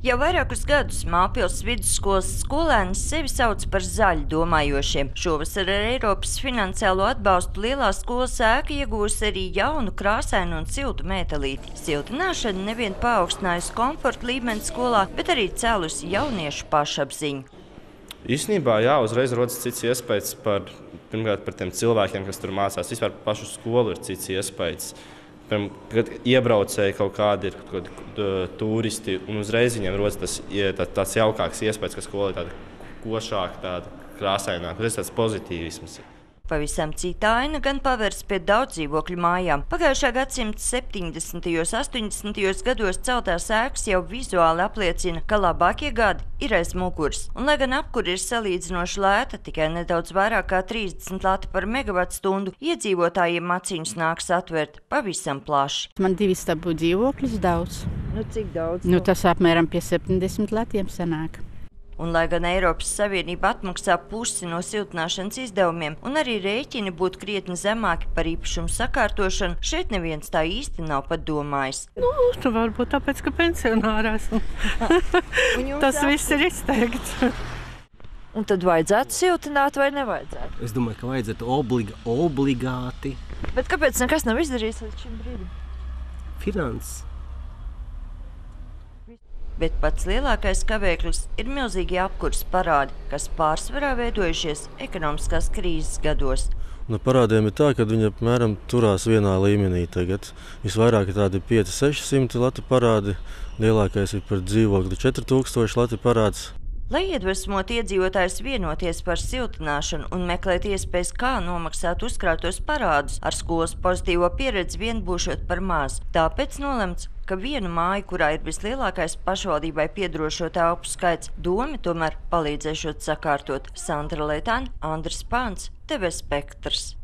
Jau vairākus gadus Mālpils vidusskolas skolēni sevi sauc par zaļi domājošiem. Šovasar ar Eiropas finansiālo atbalstu lielā skolas ēka iegūs arī jaunu, krāsainu un siltu metālīti. Siltināšana nevien paaugstinājusi komforta līmeni skolā, bet arī cēlusi jauniešu pašapziņu. Īstenībā, jā, uzreiz rodas cits iespējas pirmkārt par tiem cilvēkiem, kas tur mācās. Vispār pašu skolu ir cits iespējas. Kad iebraucēji kaut kādi ir turisti, un uzreiz viņiem rodas tāds jaukāks iespējas, ka skola ir tāda košāka, tāda krāsaināka. Tas ir tāds pozitīvisms. Pavisam cita aina gan pavērs pie daudz dzīvokļu mājām. Pagājušā gadsimta 70. un 80. gados celtās ēkas jau vizuāli apliecina, ka labākie gadi ir aiz muguras. Un, lai gan apkura ir salīdzinoši lēta, tikai nedaudz vairāk kā 30 lati par megavatstundu, iedzīvotājiem maciņus nāks atvērt pavisam plaši. Man 2 stabu dzīvokļus daudz. Cik daudz? Tas apmēram pie 70 latiem sanāk. Un, lai gan Eiropas Savienība atmaksā pusi no siltināšanas izdevumiem un arī rēķini būtu krietni zemāki par īpašumu sakārtošanu, šeit neviens tā īsti nav pat domājis. Varbūt tāpēc, ka pensionārā esmu. Tas viss ir izteikts. Un tad vajadzētu siltināt vai nevajadzētu? Es domāju, ka vajadzētu obligāti. Bet kāpēc nekas nav izdarīts līdz šim brīdim? Finanses. Bet pats lielākais kavēklis ir milzīgi apkures parādi, kas pārsvarā veidojušies ekonomiskās krīzes gados. No parādiem ir tā, ka viņi apmēram turās vienā līmenī tagad. Visvairāk ir tādi 500–600 lati parādi, lielākais ir par dzīvokli 4000 lati parāds. Lai iedvesmotu iedzīvotājus vienoties par siltināšanu un meklēt iespējas, kā nomaksāt uzkrātos parādus, ar skolas pozitīvo pieredzi vien būšot par maz. Tāpēc nolemts, ka vienu māju, kurā ir vislielākais pašvaldībai piederošo telpu skaits, doma tomēr palīdzēšot sakārtot. Sandra Leitāne, Andris Pāns, TV Spektrs.